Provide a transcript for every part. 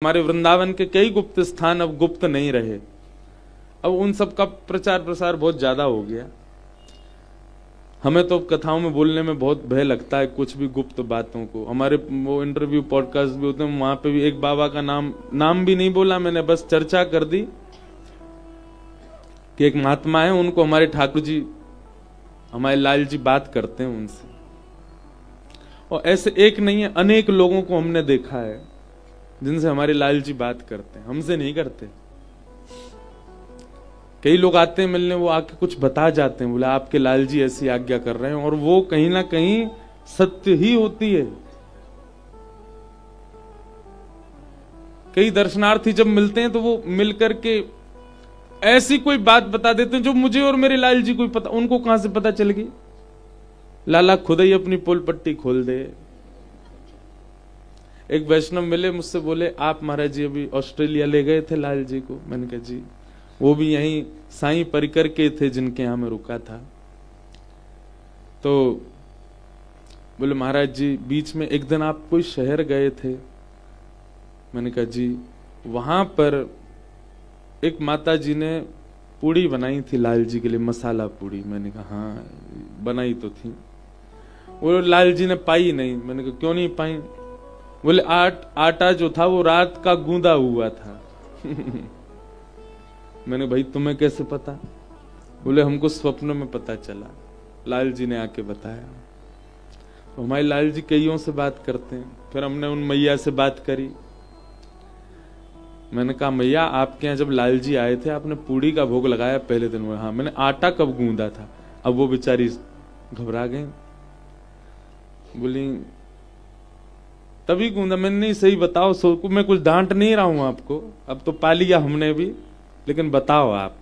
हमारे वृंदावन के कई गुप्त स्थान अब गुप्त नहीं रहे। अब उन सब का प्रचार प्रसार बहुत ज्यादा हो गया। हमें तो कथाओं में बोलने में बहुत भय लगता है कुछ भी गुप्त बातों को। हमारे वो इंटरव्यू पॉडकास्ट भी होते हैं, वहां पे भी एक बाबा का नाम भी नहीं बोला मैंने, बस चर्चा कर दी कि एक महात्मा है, उनको हमारे ठाकुर जी, हमारे लाल जी बात करते हैं उनसे। और ऐसे एक नहीं है, अनेक लोगों को हमने देखा है जिनसे हमारे लाल जी बात करते हैं, हमसे नहीं करते। कई लोग आते हैं मिलने, वो आके कुछ बता जाते हैं, बोला आपके लाल जी ऐसी आज्ञा कर रहे हैं, और वो कहीं ना कहीं सत्य ही होती है। कई दर्शनार्थी जब मिलते हैं तो वो मिलकर के ऐसी कोई बात बता देते हैं जो मुझे और मेरे लाल जी को पता, उनको कहां से पता चल गई। लाला खुद ही अपनी पोल पट्टी खोल दे। एक वैष्णव मिले मुझसे, बोले आप महाराज जी अभी ऑस्ट्रेलिया ले गए थे लाल जी को। मैंने कहा जी, वो भी यहीं साईं परिकर के थे जिनके यहां में रुका था। तो बोले महाराज जी बीच में एक दिन आप कोई शहर गए थे। मैंने कहा जी, वहां पर एक माता जी ने पूड़ी बनाई थी लाल जी के लिए, मसाला पूड़ी। मैंने कहा हाँ बनाई तो थी। वो लाल जी ने पाई नहीं। मैंने कहा क्यों नहीं पाई? बोले आटा जो था वो रात का गूंदा हुआ था। मैंने भाई तुम्हें कैसे पता? बोले हमको स्वप्न में पता चला, लाल जी ने आके बताया। तो हमारे लाल जी कईयों से बात करते हैं। फिर हमने उन मैया से बात करी। मैंने कहा मैया आपके यहाँ जब लाल जी आए थे आपने पूड़ी का भोग लगाया पहले दिन? हाँ। मैंने आटा कब गूंदा था? अब वो बेचारी घबरा गई, बोली तभी गूंदा। मैंने नहीं सही बताओ, मैं कुछ डांट नहीं रहा हूं आपको, अब तो पा लिया हमने भी, लेकिन बताओ आप,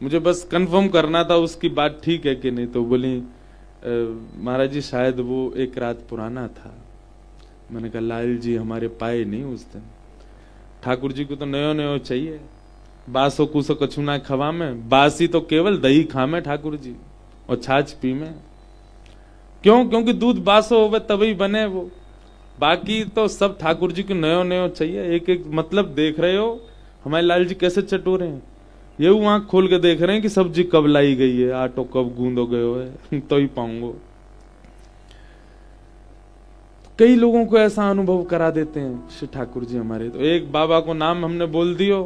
मुझे बस कंफर्म करना था उसकी बात ठीक है कि नहीं। तो बोली महाराज जी शायद वो एक रात पुराना था। मैंने कहा लाल जी हमारे पाए नहीं उस दिन। ठाकुर जी को तो नयो नयो चाहिए, बासो कुसो कछु ना खवा में, बासी तो केवल दही खामे ठाकुर जी और छाछ पी में। क्यों? क्योंकि दूध बासो होवे तभी बने वो, बाकी तो सब ठाकुर जी को नयो नयो चाहिए। एक एक मतलब देख रहे हो हमारे लाल जी कैसे चटोरे हैं, ये आंख खोल के देख रहे हैं कि सब्जी कब लाई गई है, आटो कब गूंदो गयो है तो ही पाऊंगो। कई लोगों को ऐसा अनुभव करा देते हैं श्री ठाकुर जी हमारे। तो एक बाबा को नाम हमने बोल दियो,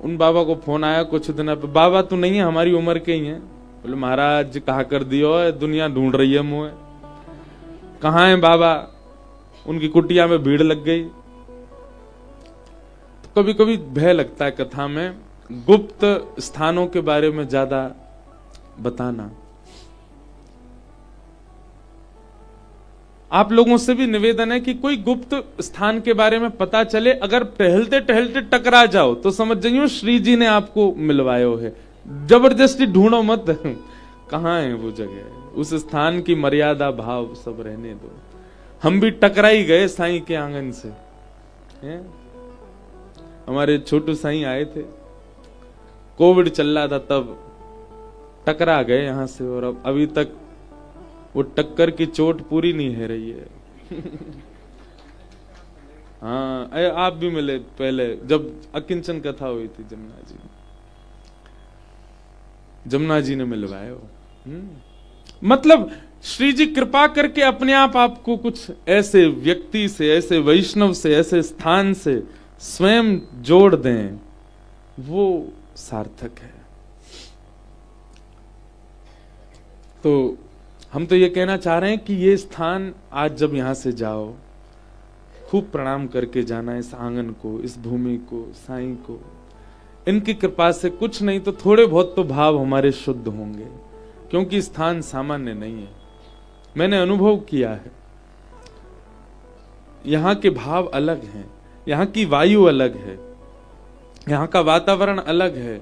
उन बाबा को फोन आया कुछ दिन पे, बाबा तो नहीं है हमारी उम्र के ही है। बोले महाराज कहा कर दियो है, दुनिया ढूंढ रही है मुझे। कहाँ है बाबा? उनकी कुटिया में भीड़ लग गई। तो कभी कभी भय लगता है कथा में गुप्त स्थानों के बारे में ज्यादा बताना। आप लोगों से भी निवेदन है कि कोई गुप्त स्थान के बारे में पता चले, अगर टहलते टहलते टकरा जाओ तो समझ जाइयो श्री जी ने आपको मिलवायो है। जबरदस्ती ढूंढो मत कहाँ है वो जगह, उस स्थान की मर्यादा भाव सब रहने दो। हम भी टकरा ही गए साईं के आंगन से। हमारे छोटू साईं आए थे, कोविड चल रहा था तब, टकरा गए यहां से, और अब अभी तक वो टक्कर की चोट पूरी नहीं है रही है। हाँ आप भी मिले पहले जब अकिंचन कथा हुई थी, जमुना जी ने मिलवाए हो। मतलब श्री जी कृपा करके अपने आप आपको कुछ ऐसे व्यक्ति से, ऐसे वैष्णव से, ऐसे स्थान से स्वयं जोड़ दें, वो सार्थक है। तो हम तो ये कहना चाह रहे हैं कि ये स्थान आज जब यहां से जाओ, खूब प्रणाम करके जाना इस आंगन को, इस भूमि को, साईं को। इनकी कृपा से कुछ नहीं तो थोड़े बहुत तो भाव हमारे शुद्ध होंगे, क्योंकि स्थान सामान्य नहीं है। मैंने अनुभव किया है, यहां के भाव अलग हैं, यहां की वायु अलग है, यहां का वातावरण अलग है,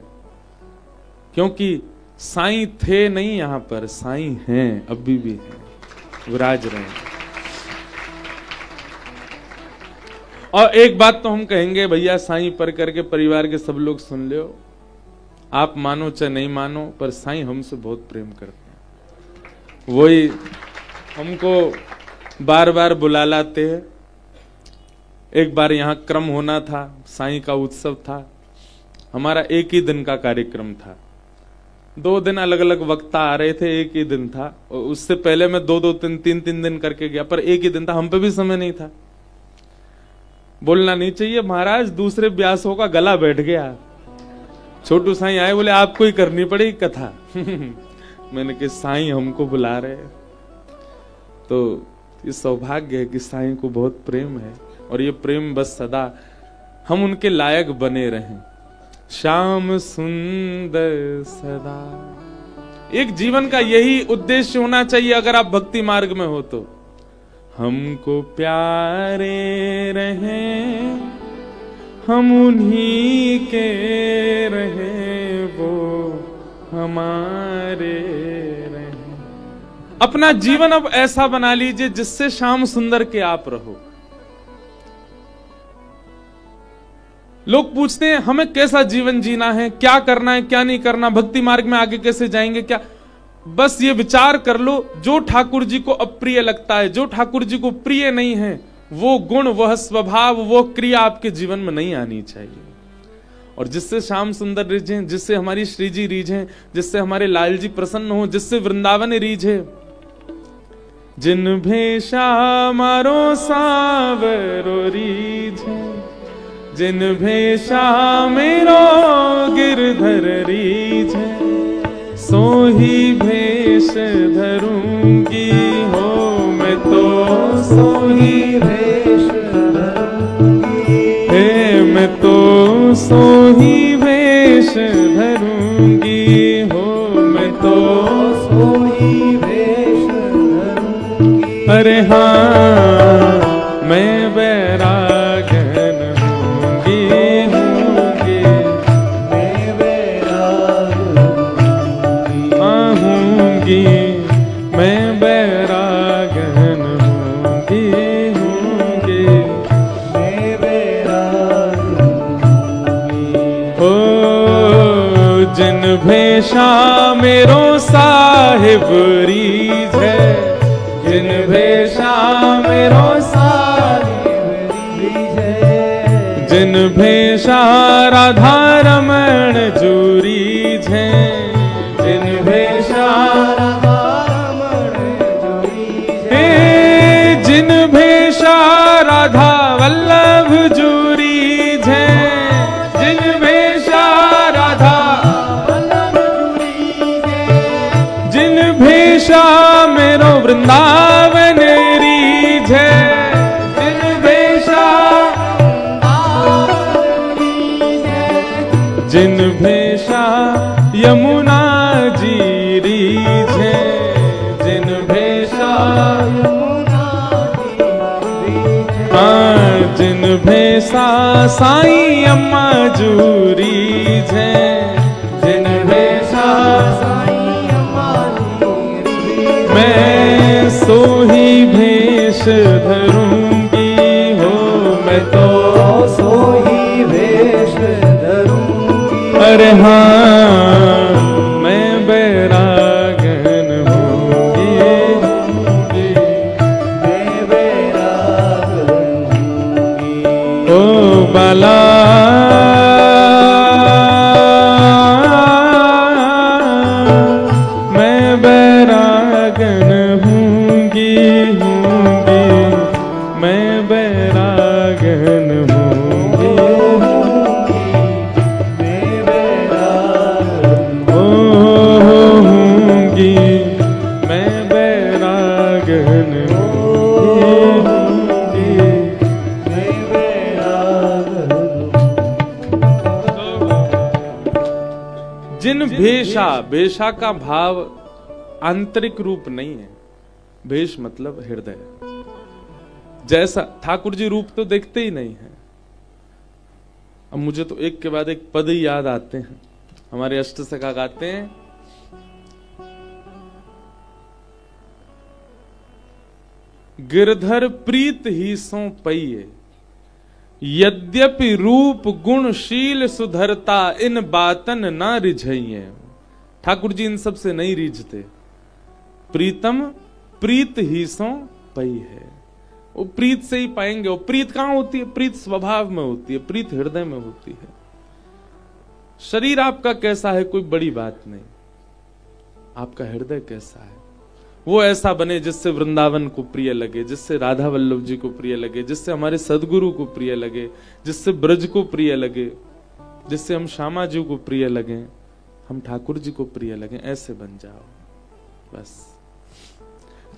क्योंकि साईं थे नहीं यहां पर, साईं हैं, अभी भी हैं, विराज रहे हैं। और एक बात तो हम कहेंगे भैया, साईं पर करके परिवार के सब लोग सुन लो, आप मानो चाहे नहीं मानो, पर साईं हमसे बहुत प्रेम करते हैं। वही हमको बार बार बुला लाते हैं, एक बार यहाँ क्रम होना था, साईं का उत्सव था, हमारा एक ही दिन का कार्यक्रम था। 2 दिन अलग अलग वक्ता आ रहे थे, एक ही दिन था। और उससे पहले मैं 2-2, 3-3 दिन करके गया, पर एक ही दिन था, हम पे भी समय नहीं था। बोलना नहीं चाहिए महाराज, दूसरे व्यासों का गला बैठ गया। छोटू साईं आए, बोले आपको ही करनी पड़ेगी कथा। मैंने कहा साईं हमको बुला रहे हैं, तो ये सौभाग्य है कि साईं को बहुत प्रेम है, और ये प्रेम बस सदा हम उनके लायक बने रहें। श्याम सुंदर सदा, एक जीवन का यही उद्देश्य होना चाहिए अगर आप भक्ति मार्ग में हो तो। हमको प्यारे रहें, हम उन्हीं के रहें, वो हमारे रहें। अपना जीवन अब ऐसा बना लीजिए जिससे श्याम सुंदर के आप रहो। लोग पूछते हैं हमें कैसा जीवन जीना है, क्या करना है, क्या नहीं करना, भक्ति मार्ग में आगे कैसे जाएंगे, क्या। बस ये विचार कर लो, जो ठाकुर जी को अप्रिय लगता है, जो ठाकुर जी को प्रिय नहीं है, वो गुण, वह स्वभाव, वो क्रिया आपके जीवन में नहीं आनी चाहिए। और जिससे श्याम सुंदर रीझे, जिससे हमारी श्री जी रीझे, जिससे हमारे लाल जी प्रसन्न हो, जिससे वृंदावन रीझे। जिन भेषा मारो सावरो रीझे, जिन भेषा मेरो गिरधर रीझे, सोही भेष धरूंगी हो मैं तो, सोही भेष धरूंगी, हे मैं तो सोही भेष धरूंगी हो मैं तो, सोही भेष धरूंगी। अरे हाँ मैं बैरागन हूँगी, मैं बैरागन हूँगी, मैं बैरागन हूँगी, मैं बैरागन हूँगी। ओ जिन भेषा मेरो साहिब रीझे, जिन भेषा मेरो साहिब रीझे, जिन भेषा राधा रमण जूरी झे, जिन भेषा राधा रमण जूरी झे, जिन भेषा राधा वल्लभ जूरी झे, जिन भेषा राधा वल्लभ जूरी झे, जिन भेषा मेरो वृंदावन रीझे, जिन भेषा जिन भेषा यमुना जी रीझे, जिन भेषा यमुना जी रीझे, हाँ जिन भेषा साईं अम्मा जूरी झे, जिन भेषा साईं अम्मा जूरी, मैं सोही भेष धरूंगी हो मैं तो, सोही भेष धरूंगी। अरे हाँ मैं बैरागन हूँगी, मैं बैरागन हूँगी। ओ बाला मैं बैरागन हूँगी, मैं बैरागन हूँगी, मैं बैरागन हूँगी, मैं बैरागन हूँगी, मैं बैरागन। जिन भेषा, भेषा का भाव आंतरिक रूप नहीं है, भेष मतलब हृदय। जैसा ठाकुर जी रूप तो देखते ही नहीं है। अब मुझे तो एक के बाद एक पद ही याद आते हैं। हमारे अष्टसखा गाते हैं, गिरधर प्रीत ही सो पइये, यद्यपि रूप गुण शील सुधरता, इन बातन ना रिझइये। ठाकुर जी इन सब से नहीं रिझते। प्रीतम प्रीत ही सो पई है, वो प्रीत से ही पाएंगे। वो प्रीत कहां होती है? प्रीत स्वभाव में होती है, प्रीत हृदय में होती है। शरीर आपका कैसा है कोई बड़ी बात नहीं, आपका हृदय कैसा है वो ऐसा बने जिससे वृंदावन को प्रिय लगे, जिससे राधा वल्लभ जी को प्रिय लगे, जिससे हमारे सदगुरु को प्रिय लगे, जिससे ब्रज को प्रिय लगे, जिससे हम श्यामा जी को प्रिय लगे, हम ठाकुर जी को प्रिय लगे। ऐसे बन जाओ बस।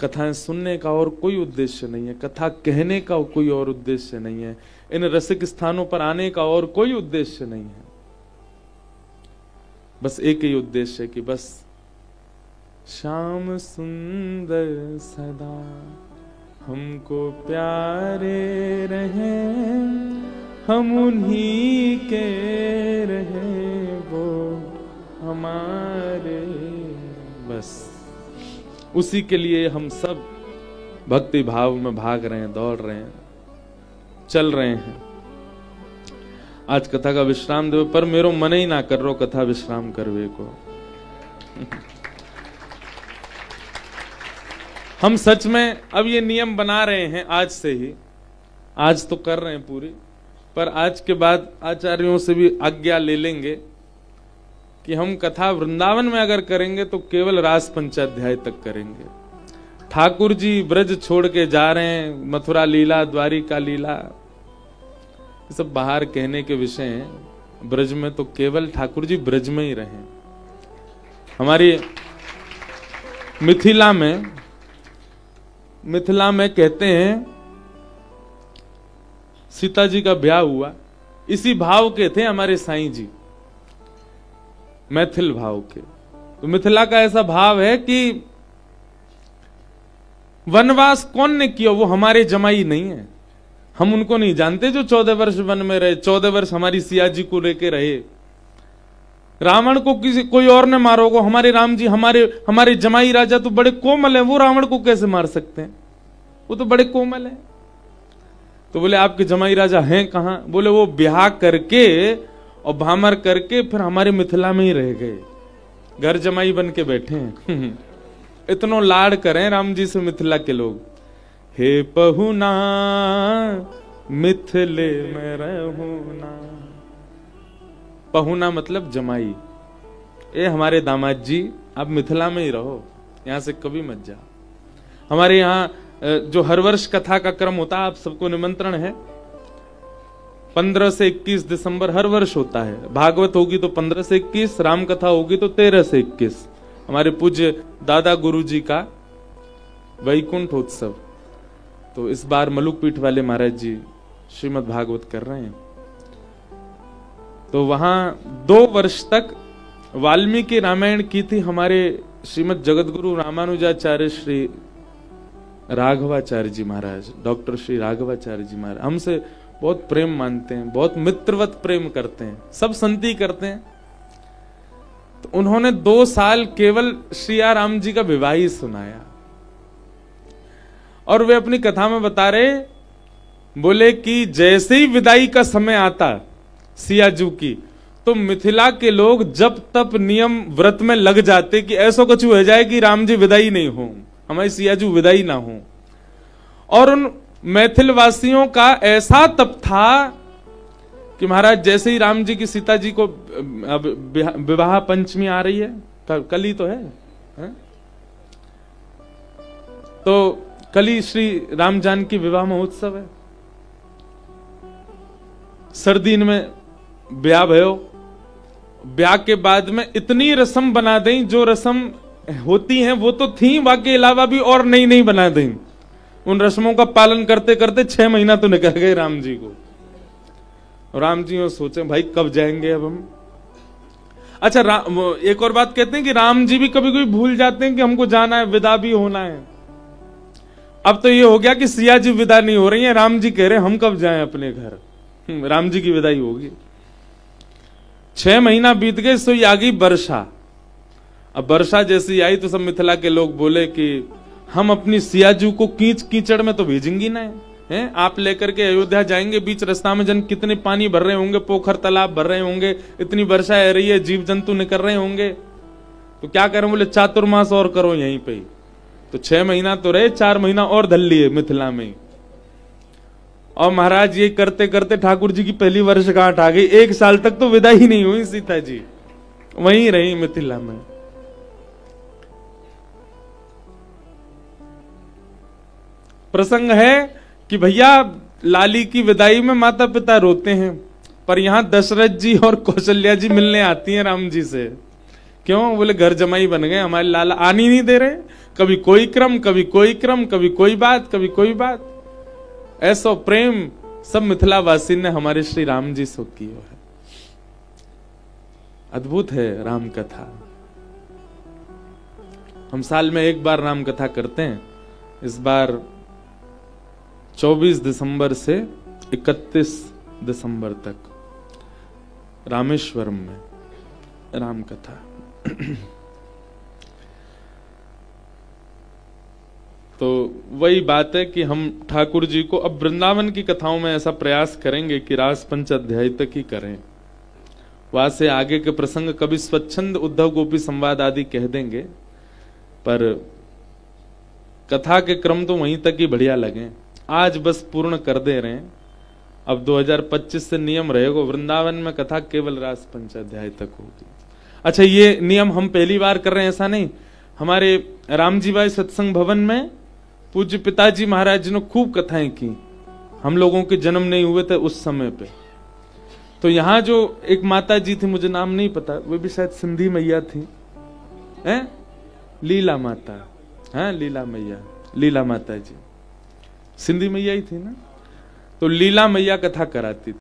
कथाएं सुनने का और कोई उद्देश्य नहीं है, कथा कहने का कोई और उद्देश्य नहीं है, इन रसिक स्थानों पर आने का और कोई उद्देश्य नहीं है। बस एक ही उद्देश्य है कि बस श्याम सुंदर सदा हमको प्यारे रहे, हम उन्हीं के रहे वो हमारे। बस उसी के लिए हम सब भक्ति भाव में भाग रहे हैं, दौड़ रहे हैं, चल रहे हैं। आज कथा का विश्राम देवे, पर मेरो मन ही ना कर रो कथा विश्राम करवे को। हम सच में अब ये नियम बना रहे हैं आज से ही, आज तो कर रहे हैं पूरी, पर आज के बाद आचार्यों से भी आज्ञा ले लेंगे कि हम कथा वृंदावन में अगर करेंगे तो केवल रास पंचाध्याय तक करेंगे। ठाकुर जी ब्रज छोड़ के जा रहे हैं, मथुरा लीला, द्वारिका लीला, ये सब बाहर कहने के विषय हैं। ब्रज में तो केवल ठाकुर जी ब्रज में ही रहे। हमारी मिथिला में कहते हैं सीता जी का ब्याह हुआ, इसी भाव के थे हमारे साईं जी, मैथिल भाव के। तो मिथिला का ऐसा भाव है कि वनवास कौन ने किया, वो हमारे जमाई नहीं है, हम उनको नहीं जानते जो 14 वर्ष वन में रहे, 14 वर्ष हमारी सिया जी को लेके रहे। रावण को किसी कोई और ने मारो को, हमारे राम जी, हमारे जमाई राजा तो बड़े कोमल हैं, वो रावण को कैसे मार सकते हैं, वो तो बड़े कोमल हैं। तो बोले आपके जमाई राजा हैं कहां? बोले वो ब्याह करके और भामर करके फिर हमारे मिथिला में ही रह गए, घर जमाई बन के बैठे हैं। इतनो लाड करें राम जी से मिथिला के लोग। हे पहुना मिथिले में रहूना, पहुना मतलब जमाई, ए हमारे दामाद जी आप मिथिला में ही रहो, यहां से कभी मत जाओ। हमारे यहाँ जो हर वर्ष कथा का क्रम होता है, आप सबको निमंत्रण है, 15 से 21 दिसंबर हर वर्ष होता है। भागवत होगी तो 15 से 21, राम कथा होगी तो 13 से 21, हमारे पूज्य दादा गुरु जी का वैकुंठ उत्सव। तो इस बार मलुक पीठ वाले महाराज जी श्रीमद् भागवत कर रहे हैं। तो वहां 2 वर्ष तक वाल्मीकि रामायण की थी हमारे श्रीमद् जगतगुरु रामानुजाचार्य श्री राघवाचार्य जी महाराज, डॉक्टर श्री राघवाचार्य जी महाराज हमसे बहुत प्रेम मानते हैं, बहुत मित्रवत प्रेम करते हैं, सब संति करते हैं। तो उन्होंने 2 साल केवल श्रीया राम जी का विवाह ही सुनाया, और वे अपनी कथा में बता रहे, बोले कि जैसे ही विदाई का समय आता सियाजू की, तो मिथिला के लोग जब तब नियम व्रत में लग जाते कि ऐसा कुछ हो जाए कि राम जी विदाई नहीं हो, हमारी सियाजू विदाई ना हो। और उन मैथिल वासियों का ऐसा तप था कि महाराज जैसे ही राम जी की सीता जी को विवाह पंचमी आ रही है, कल ही तो है? तो कल ही श्री राम जानकी विवाह महोत्सव है। सर्दी में ब्याह भयो, ब्याह के बाद में इतनी रस्म बना दें, जो रस्म होती हैं वो तो थी, बाकी अलावा भी और नई नई बना दें। उन रस्मों का पालन करते करते 6 महीना तो निकल गए राम जी को। राम जी सोचे भाई कब जाएंगे अब हम। अच्छा एक और बात कहते हैं कि राम जी भी कभी कभी भूल जाते हैं कि हमको जाना है, विदा भी होना है। अब तो ये हो गया कि सिया जी विदा नहीं हो रही है, राम जी कह रहे हैं हम कब जाएं अपने घर, राम जी की विदाई होगी। 6 महीना बीत गए, सो आ गई वर्षा। अब वर्षा जैसी आई तो सब मिथिला के लोग बोले कि हम अपनी सियाजू को कीचड़ में तो भेजेंगी ना, हैं? आप लेकर के अयोध्या जाएंगे, बीच रास्ता में जन कितने पानी भर रहे होंगे, पोखर तालाब भर रहे होंगे, इतनी वर्षा आ रही है, जीव जंतु निकल रहे होंगे, तो क्या करें? बोले चातुर्मास और करो यहीं पे ही। तो 6 महीना तो रहे, 4 महीना और धल लिए मिथिला में ही। और महाराज ये करते करते ठाकुर जी की पहली वर्षगांठ आ गई। 1 साल तक तो विदा ही नहीं हुई सीता जी, वहीं रही मिथिला में। प्रसंग है कि भैया लाली की विदाई में माता पिता रोते हैं, पर यहां दशरथ जी और कौशल्या जी मिलने आती हैं राम जी से। क्यों? बोले घर जमाई बन गए, हमारे लाला आनी नहीं दे रहे। कभी कोई क्रम, कभी कोई क्रम, कभी कोई बात, कभी कोई बात। ऐसा प्रेम सब मिथिलावासी ने हमारे श्री राम जी से किया है। अद्भुत है राम कथा। हम साल में एक बार राम कथा करते हैं। इस बार 24 दिसंबर से 31 दिसंबर तक रामेश्वरम में राम कथा। तो वही बात है कि हम ठाकुर जी को अब वृंदावन की कथाओं में ऐसा प्रयास करेंगे कि रास 5 अध्याय तक ही करें। वहां से आगे के प्रसंग कभी स्वच्छंद उद्धव गोपी संवाद आदि कह देंगे, पर कथा के क्रम तो वहीं तक ही बढ़िया लगे। आज बस पूर्ण कर दे रहे हैं। अब 2025 से नियम रहेगा वृंदावन में कथा केवल रास 5 अध्याय तक होगी। अच्छा, ये नियम हम पहली बार कर रहे हैं ऐसा नहीं। हमारे रामजी बाई सत्संग भवन में पूज्य पिताजी महाराज जी ने खूब कथाएं की। हम लोगों के जन्म नहीं हुए थे उस समय पे। तो यहाँ जो एक माता जी थी, मुझे नाम नहीं पता, वो भी शायद सिंधी मैया थी, हैं? लीला माता, हाँ लीला मैया, लीला माता जी सिंधी मैया ही थी ना। तो लीला मैया कथा कराती थी।